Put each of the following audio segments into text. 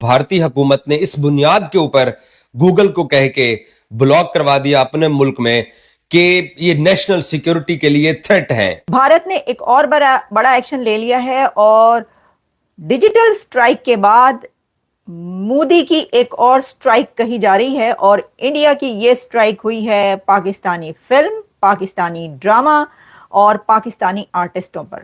भारतीय हुकूमत ने इस बुनियाद के ऊपर गूगल को कह के ब्लॉक करवा दिया अपने मुल्क में कि ये नेशनल सिक्योरिटी के लिए थ्रेट है। भारत ने एक और बड़ा एक्शन ले लिया है और डिजिटल स्ट्राइक के बाद मोदी की एक और स्ट्राइक कही जा रही है और इंडिया की ये स्ट्राइक हुई है पाकिस्तानी फिल्म, पाकिस्तानी ड्रामा और पाकिस्तानी आर्टिस्टों पर।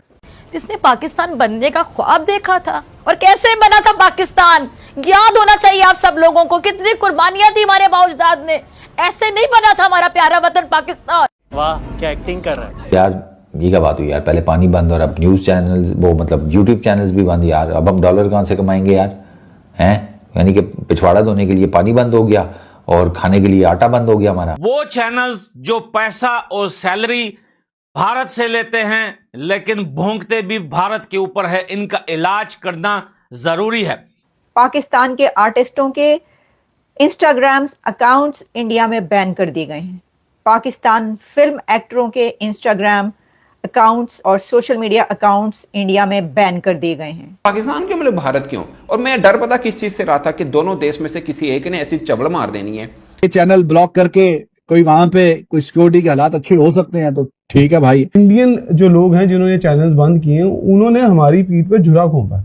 जिसने पाकिस्तान बनने का ख्वाब देखा था और कैसे बना था पाकिस्तान, याद होना चाहिए आप सब लोगों को कितनी कुर्बानियां दी हमारे बाउजदाद ने। ऐसे नहीं बना था हमारा प्यारा वतन पाकिस्तान। वाह क्या एक्टिंग कर रहा है यार, ये क्या बात हुई यार, पहले पानी बंद और अब न्यूज चैनल्स, वो मतलब यूट्यूब चैनल्स भी बंद यार। अब हम डॉलर कहां से कमाएंगे यार, हैं? यानी कि पिछवाड़ा धोने के लिए पानी बंद हो गया और खाने के लिए आटा बंद हो गया हमारा। वो चैनल्स जो पैसा और सैलरी भारत से लेते हैं लेकिन भोंकते भी भारत के ऊपर है, इनका इलाज करना जरूरी है। पाकिस्तान के आर्टिस्टों के इंस्टाग्राम अकाउंट्स इंडिया में बैन कर दिए गए हैं। पाकिस्तान फिल्म एक्टरों के इंस्टाग्राम अकाउंट्स और सोशल मीडिया अकाउंट्स इंडिया में बैन कर दिए गए हैं। पाकिस्तान क्यों मतलब भारत क्यों? और मैं डर पता किस चीज से रहा था कि दोनों देश में से किसी एक ने ऐसी चबड़ मार देनी है। ये चैनल ब्लॉक करके कोई वहां पे कोई सिक्योरिटी के हालात अच्छे हो सकते हैं तो ठीक है भाई। इंडियन जो लोग हैं जिन्होंने चैनल्स बंद किए उन्होंने हमारी पीठ पे छुरा घोंपा।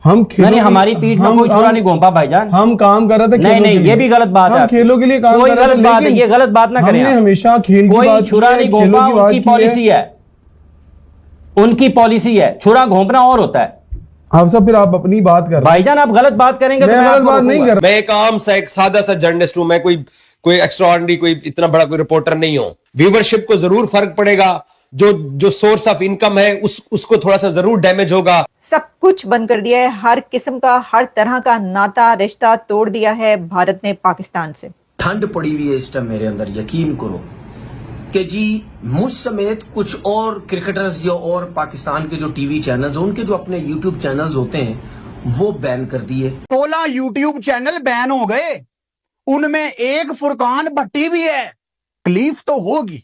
हम नहीं, हमारी पीठ में कोई छुरा नहीं घोंपा भाईजान। हम काम कर रहे थे। नहीं, ये भी गलत बात है। खेलों के लिए काम कोई कर रहे थे, गलत बात है, ये गलत बात ना करें। हमने हमेशा खेल की कोई बात छुरा नहीं घोंपा, उनकी पॉलिसी है, उनकी पॉलिसी है। छुरा घोंपना और होता है। आप सब फिर आप अपनी बात कर भाईजान, आप गलत बात करेंगे तो मैं गलत बात नहीं कर। मैं एक आम सा एक सादा सा जर्नलिस्ट हूं, मैं कोई एक्स्ट्राऑर्डिनरी, कोई इतना बड़ा कोई रिपोर्टर नहीं हूं। व्यूवरशिप को जरूर फर्क पड़ेगा, जो सोर्स ऑफ इनकम है उसको थोड़ा सा जरूर डैमेज होगा। सब कुछ बंद कर दिया है, हर किस्म का हर तरह का नाता रिश्ता तोड़ दिया है भारत ने पाकिस्तान से। ठंड पड़ी हुई है इस टाइम मेरे अंदर, यकीन करो कि जी मुझ समेत कुछ और क्रिकेटर्स या और पाकिस्तान के जो टीवी चैनल्स हैं उनके जो अपने यूट्यूब चैनल्स होते हैं वो बैन कर दिए। 16 यूट्यूब चैनल बैन हो गए, उनमें एक फुरकान भट्टी भी है। तकलीफ तो होगी।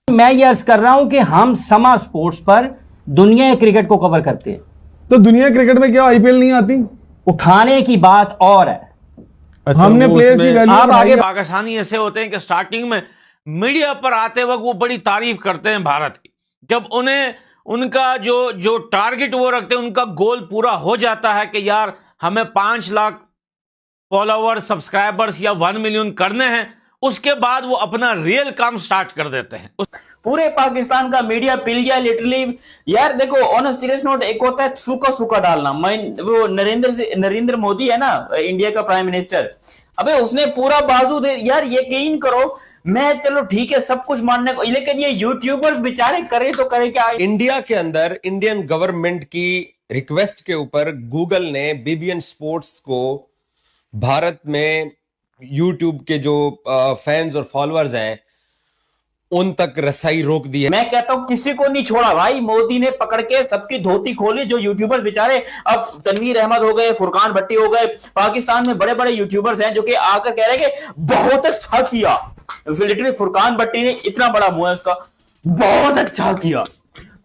मैं ये अर्ज कर रहा हूं कि हम समा स्पोर्ट्स पर दुनिया क्रिकेट को कवर करते हैं। तो दुनिया क्रिकेट में क्या आईपीएल नहीं आती? उठाने की बात और है। हमने प्लेयर्स की वैल्यू आप आगे पाकिस्तानी ऐसे होते हैं कि स्टार्टिंग में मीडिया पर आते वक्त वो बड़ी तारीफ करते हैं भारत की। जब उन्हें उनका जो टारगेट वो रखते हैं, उनका गोल पूरा हो जाता है कि यार हमें 5 लाख फॉलोअर्स, सब्सक्राइबर्स या 1 मिलियन करने हैं, उसके बाद वो अपना रियल काम स्टार्ट कर देते हैं। पूरे पाकिस्तान का मीडिया पिल गया लिटरली। यार देखो, ऑन अ सीरियस नोट, एक होता है सूखा डालना। वो नरेंद्र मोदी है ना, इंडिया का प्राइम मिनिस्टर, अबे उसने पूरा बाजू दे यार, यकीन करो। मैं चलो ठीक है सब कुछ मानने को, लेकिन ये यूट्यूबर्स बेचारे करे तो करे क्या। इंडिया के अंदर इंडियन गवर्नमेंट की रिक्वेस्ट के ऊपर गूगल ने बीबीएन स्पोर्ट्स को भारत में यूट्यूब के जो फैंस और फॉलोअर्स हैं उन तक रसाई रोक दी है। मैं कहता हूं किसी को नहीं छोड़ा भाई, मोदी ने पकड़ के सबकी धोती खोली। जो यूट्यूबर्स बेचारे, अब तनवीर अहमद हो गए, फुरकान भट्टी हो गए, पाकिस्तान में बड़े बड़े यूट्यूबर्स हैं जो कि आकर कह रहे हैं कि बहुत अच्छा किया। लिटरली फुरकान भट्टी ने इतना बड़ा मुंह है उसका, बहुत अच्छा किया,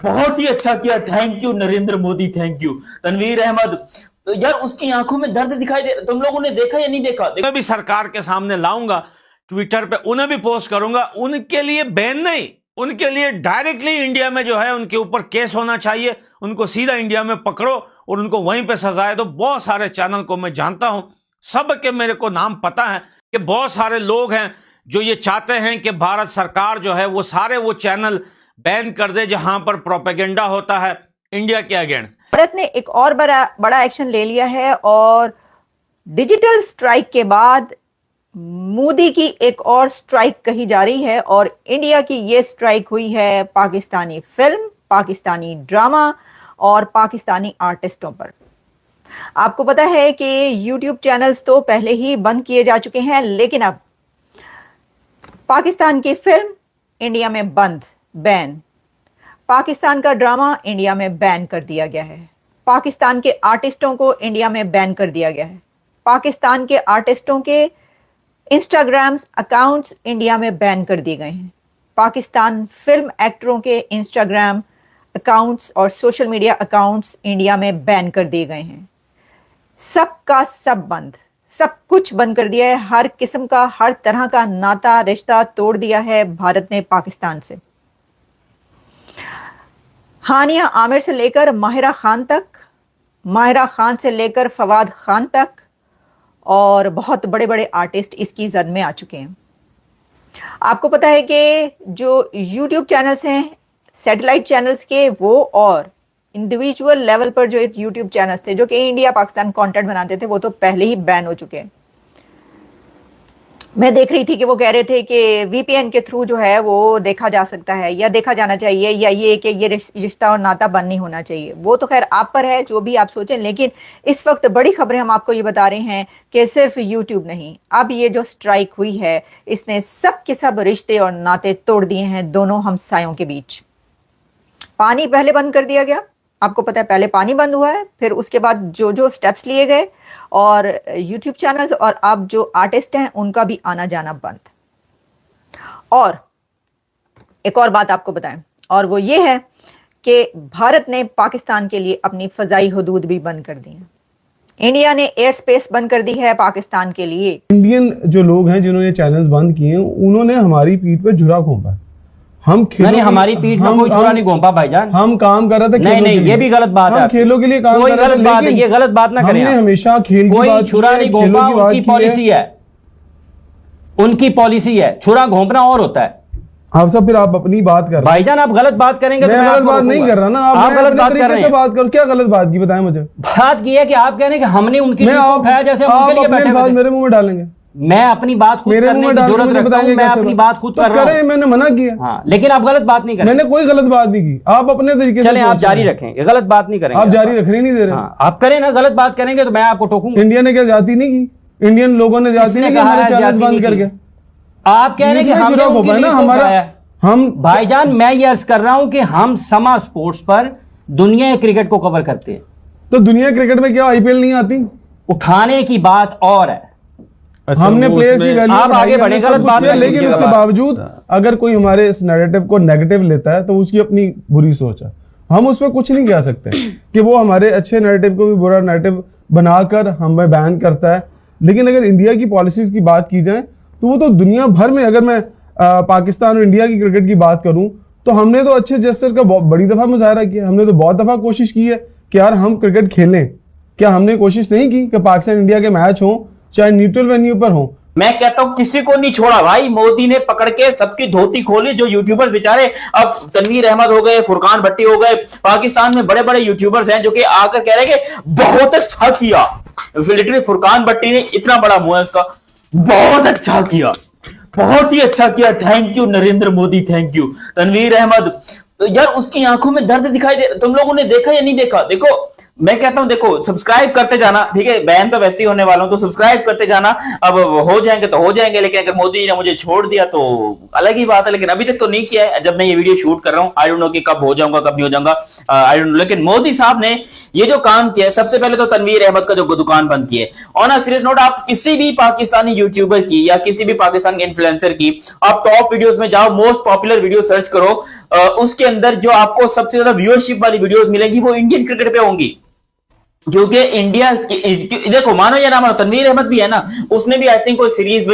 बहुत ही अच्छा किया, thank you Narendra Modi, thank you. Tanveer Ahmad, तो यार उसकी आंखों में दर्द दिखाई दे। तुम लोगों ने देखा या नहीं देखा? मैं भी सरकार के सामने लाऊंगा, ट्विटर पे उन्हें भी पोस्ट करूंगा। उनके लिए बैन नहीं, उनके लिए डायरेक्टली इंडिया में जो है उनके ऊपर केस होना चाहिए। उनको सीधा इंडिया में पकड़ो और उनको वहीं पे सजाए दो। बहुत सारे चैनल को मैं जानता हूं, सब के मेरे को नाम पता है कि बहुत सारे लोग हैं जो ये चाहते हैं कि भारत सरकार जो है वो सारे वो चैनल बैन कर दे जहां पर प्रोपेगेंडा होता है इंडिया के अगेंस्ट। भारत ने एक और बड़ा एक्शन ले लिया है और डिजिटल स्ट्राइक के बाद मोदी की एक और स्ट्राइक कही जा रही है और इंडिया की ये स्ट्राइक हुई है पाकिस्तानी फिल्म, पाकिस्तानी ड्रामा और पाकिस्तानी आर्टिस्टों पर। आपको पता है कि यूट्यूब चैनल्स तो पहले ही बंद किए जा चुके हैं, लेकिन अब पाकिस्तान की फिल्म इंडिया में बंद, बैन। पाकिस्तान का ड्रामा इंडिया में बैन कर दिया गया है। पाकिस्तान के आर्टिस्टों को इंडिया में बैन कर दिया गया है। पाकिस्तान के आर्टिस्टों के इंस्टाग्राम अकाउंट्स इंडिया में बैन कर दिए गए हैं। पाकिस्तान फिल्म एक्टरों के इंस्टाग्राम अकाउंट्स और सोशल मीडिया अकाउंट्स इंडिया में बैन कर दिए गए हैं। सबका सब बंद, सब कुछ बंद कर दिया है। हर किस्म का, हर तरह का नाता रिश्ता तोड़ दिया है भारत ने पाकिस्तान से। हानिया आमिर से लेकर माहिरा खान तक, माहिरा खान से लेकर फवाद खान तक, और बहुत बड़े बड़े आर्टिस्ट इसकी जद में आ चुके हैं। आपको पता है कि जो यूट्यूब चैनल्स हैं सैटेलाइट चैनल्स के, वो और इंडिविजुअल लेवल पर जो यूट्यूब चैनल्स थे जो कि इंडिया पाकिस्तान कंटेंट बनाते थे, वो तो पहले ही बैन हो चुके हैं। मैं देख रही थी कि वो कह रहे थे कि वीपीएन के थ्रू जो है वो देखा जा सकता है या देखा जाना चाहिए, या ये कि ये रिश्ता और नाता बंद नहीं होना चाहिए। वो तो खैर आप पर है, जो भी आप सोचें। लेकिन इस वक्त बड़ी खबरें हम आपको ये बता रहे हैं कि सिर्फ यूट्यूब नहीं, अब ये जो स्ट्राइक हुई है इसने सब के सब रिश्ते और नाते तोड़ दिए हैं दोनों हमसायों के बीच। पानी पहले बंद कर दिया गया, आपको पता है, पहले पानी बंद हुआ है, फिर उसके बाद जो जो स्टेप्स लिए गए, और यूट्यूब चैनल्स और अब जो आर्टिस्ट हैं उनका भी आना जाना बंद। और एक और बात आपको बताएं, और वो ये है कि भारत ने पाकिस्तान के लिए अपनी फजाई हुदूद भी बंद कर दी है। इंडिया ने एयर स्पेस बंद कर दी है पाकिस्तान के लिए। इंडियन जो लोग हैं जिन्होंने चैनल्स बंद किए हैं, उन्होंने हमारी पीठ पे झुरा घोंपा है। हम खेलों नहीं, हमारी पीठ में कोई छुरा नहीं घोंपा भाईजान। हम काम कर रहे थे, नहीं, ये भी गलत बात है। हम खेलों के लिए काम कोई कर रहे थे, गलत बात है, लेकिन ये गलत बात ना करें। हमने हमेशा खेल की कोई बात छुरा नहीं घोंपा, उनकी पॉलिसी है, उनकी पॉलिसी है। छुरा घोंपना और होता है। आप सब फिर आप अपनी बात कर रहे हैं भाईजान, आप गलत बात करेंगे तो मैं मैं गलत आपको बात नहीं रोकूंगा। कर रहा ना। आप गलत बात कर रहे हैं। बात करो, क्या गलत बात की बताएं मुझे। बात की है कि आप कह रहे हैं कि हमने उनकी मैं लीड को उठाया जैसे हम उनके लिए अपने बैठे हुए बात थे। मेरे मुंह में डालेंगे। मैं अपनी बात खुद मेरे करने मुंह में की डाल के जरूरत मुझे रखता हूं, बताएंगे मैं कैसे अपनी बात? बात खुद तो कर रहा करें, हूं। मैंने मना किया। हाँ, लेकिन आप गलत बात नहीं करें। मैंने कोई गलत बात नहीं की, आप अपने तरीके से चलें, आप सोच जारी रहे हैं। रखें, ये गलत बात नहीं करेंगे। आप जारी रखने नहीं दे रहे। हाँ, आप करें ना, गलत बात करेंगे तो मैं आपको टोकूंगा। इंडिया ने क्या जाती नहीं की? इंडियन लोगों ने जाती नहीं की हमारे चैनल बंद करके। आप कह रहे हैं कि हमने उनकी लीड को हमारा उठाया। हम भाईजान, मैं ये अर्ज कर रहा हूं कि हम समा स्पोर्ट्स पर दुनिया क्रिकेट को कवर करते हैं। तो दुनिया क्रिकेट में क्या आईपीएल नहीं आती? उठाने की बात और है। हमने प्लेयर्स की वैल्यू आप आगे बढ़े, गलत बात नहीं, लेकिन उसके बावजूद अगर कोई हमारे इस नैरेटिव को नेगेटिव लेता है तो उसकी अपनी बुरी सोच है। हम उस पर कुछ नहीं कह सकते कि वो हमारे अच्छे नैरेटिव को भी बुरा नैरेटिव बनाकर हमें बैन करता है। लेकिन अगर इंडिया की पॉलिसीज की बात की जाए तो वो तो दुनिया भर में, अगर मैं पाकिस्तान और इंडिया की क्रिकेट की बात करूं तो हमने तो अच्छे जेस्चर का बड़ी दफा मुजाहरा किया। हमने तो बहुत दफा कोशिश की है कि यार हम क्रिकेट खेलें। क्या हमने कोशिश नहीं की कि पाकिस्तान इंडिया के मैच हो, चाहे न्यूट्रल वेन्यू पर हो? मैं कहता हूं किसी को नहीं छोड़ा भाई। मोदी ने पकड़ के सबकी धोती खोली। जो यूट्यूबर्स बेचारे, अब तनवीर अहमद हो गए, फुरकान भट्टी हो गए, पाकिस्तान में बड़े बड़े यूट्यूबर्स हैं जो कि आकर कह रहे हैं कि बहुत अच्छा किया। लिटरली फुरकान भट्टी ने, इतना बड़ा मुंह है उसका, बहुत अच्छा किया, बहुत ही अच्छा किया, thank you Narendra Modi, thank you. Tanveer Ahmad, तो यार उसकी आंखों में दर्द दिखाई दे। तुम लोगों ने देखा या नहीं देखा? देखो, मैं कहता हूं, देखो, सब्सक्राइब करते जाना, ठीक है? बैन तो वैसे ही होने वाला हूं, तो सब्सक्राइब करते जाना। अब हो जाएंगे तो हो जाएंगे, लेकिन अगर मोदी ने मुझे छोड़ दिया तो अलग ही बात है। लेकिन अभी तक तो नहीं किया है। जब मैं ये वीडियो शूट कर रहा हूं, आई डोंट नो कि कब हो जाऊंगा, कब नहीं हो जाऊंगा, आई डोंट नो। लेकिन मोदी साहब ने ये जो काम किया है, सबसे पहले तो तनवीर अहमद का जो दुकान बंद की है। ऑन अ सीरियस नोट, आप किसी भी पाकिस्तानी यूट्यूबर की या किसी भी पाकिस्तान के इन्फ्लुएंसर की आप टॉप वीडियोस में जाओ, मोस्ट पॉपुलर वीडियो सर्च करो, उसके अंदर जो आपको सबसे ज्यादा व्यूअरशिप वाली वीडियोस मिलेंगी वो इंडियन क्रिकेट पे होंगी। क्योंकि इंडिया, देखो, मानो या ना मानो, तनवीर अहमद भी है ना, उसने भी आई थिंक कोई सीरीज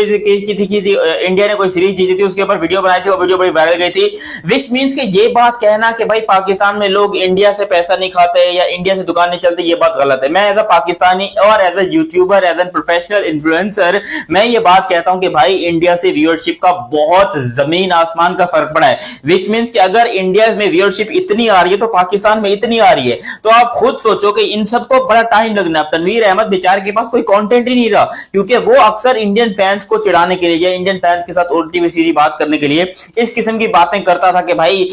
की थी, इंडिया ने कोई सीरीज जीती थी, उसके ऊपर वीडियो बनाई थी, वो वीडियो बड़ी वायरल गई थी। विच मींस कि ये बात कहना कि भाई पाकिस्तान में लोग इंडिया से पैसा नहीं खाते या इंडिया से दुकान नहीं चलती, ये बात गलत है। मैं एज अ पाकिस्तानी और as a YouTuber, as a professional influencer, मैं ये बात कहता हूं कि भाई इंडिया से व्यूअरशिप का बहुत जमीन आसमान का फर्क पड़ा है। विच मींस कि अगर इंडिया में व्यूअरशिप इतनी आ रही है तो पाकिस्तान में इतनी आ रही है, तो आप खुद सोचो कि इन सबको बड़ा टाइम लगना। तनवीर अहमद बेचारे के पास कोई कंटेंट ही नहीं रहा, क्योंकि वो अक्सर इंडियन फैंस को चिढ़ाने के लिए या इंडियन फैंस के साथ उल्टी सीधी बात करने के लिए इस किस्म की बातें करता था कि भाई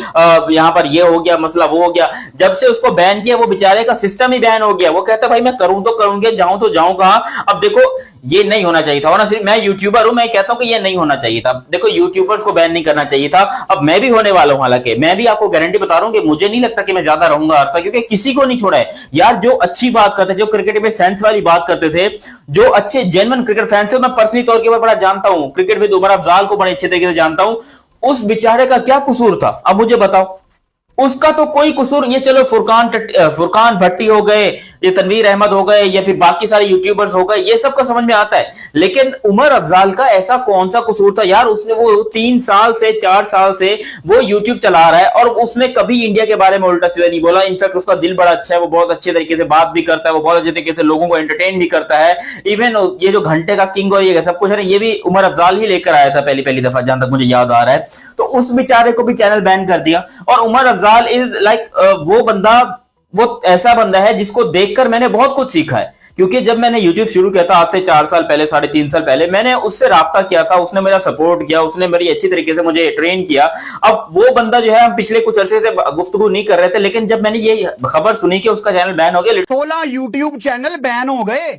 यहां पर ये हो गया, मसला वो हो गया। जब से उसको बैन किया, वो बेचारे का सिस्टम ही बैन हो गया। वो कहता भाई मैं करूं तो करूंगा, जाऊं तो जाऊंगा। अब देखो, ये नहीं होना चाहिए था। और ना सिर्फ मैं यूट्यूबर हूं, मैं कहता हूं कि ये नहीं होना चाहिए था। देखो, यूट्यूबर्स को बैन नहीं करना चाहिए था। अब मैं भी होने वाला हूं, हालांकि मैं भी आपको गारंटी बता रहा हूं कि मुझे नहीं लगता कि मैं ज्यादा रहूंगा अरसा, क्योंकि किसी को नहीं छोड़ा है यार। जो अच्छी बात करते, जो क्रिकेट में सेंस वाली बात करते थे, जो अच्छे जेन्युइन क्रिकेट फैन थे, मैं पर्सनली तौर के बड़ा जानता हूं, क्रिकेट में उमर अफजाल को बड़े अच्छे तरीके से जानता हूं। उस बेचारे का क्या कसूर था? अब मुझे बताओ, उसका तो कोई कसूर। ये चलो फुरकान भट्टी हो गए, ये तनवीर अहमद हो गए या फिर बाकी सारे यूट्यूबर्स हो गए, ये सबको समझ में आता है। लेकिन उमर अफजाल का ऐसा कौन सा कसूर था यार? उसने वो 3 साल से 4 साल से वो यूट्यूब चला रहा है और उसने कभी इंडिया के बारे में उल्टा सीधा नहीं बोला। इनफैक्ट उसका दिल बड़ा अच्छा है, वो बहुत अच्छे तरीके से बात भी करता है, वो बहुत अच्छे तरीके से लोगों को एंटरटेन भी करता है। इवन ये जो घंटे का किंग और ये सब कुछ है ना, ये भी उमर अफजाल ही लेकर आया था पहली दफा, जहां तक मुझे याद आ रहा है। तो उस बेचारे को भी चैनल बैन कर दिया। और उमर अफजाल इज लाइक वो ऐसा बंदा है जिसको देखकर मैंने बहुत कुछ सीखा है। क्योंकि जब मैंने YouTube शुरू किया था आज से 4 साल पहले, 3.5 साल पहले, मैंने उससे राब्ता किया था, उसने मेरा सपोर्ट किया, उसने मेरी अच्छी तरीके से मुझे ट्रेन किया। अब वो बंदा जो है, हम पिछले कुछ अरसे से गुफ्तगू नहीं कर रहे थे, लेकिन जब मैंने ये खबर सुनी कि उसका चैनल बैन हो गया, 16 यूट्यूब चैनल बैन हो गए,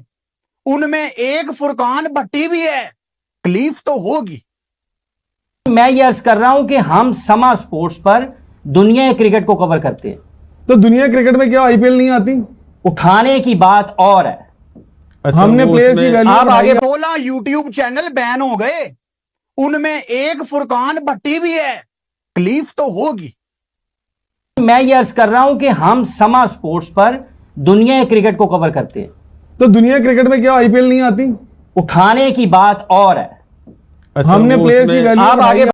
उनमें एक फुरकान भट्टी भी है, तकलीफ तो होगी। मैं ये अर्ज कर रहा हूं कि हम समा स्पोर्ट्स पर दुनिया क्रिकेट को कवर करते हैं। तो दुनिया क्रिकेट में क्या IPL नहीं आती? उठाने की बात और है। हमने प्लेयर्स की वैल्यू आप आगे 16 यूट्यूब चैनल बैन हो गए, उनमें एक फुरकान भट्टी भी है, तकलीफ तो होगी। मैं ये अर्ज कर रहा हूं कि हम समा स्पोर्ट्स पर दुनिया क्रिकेट को कवर करते हैं। तो दुनिया क्रिकेट में क्या IPL नहीं आती? उठाने की बात और है। हमने प्लेयर्स की वैल्यू आप आगे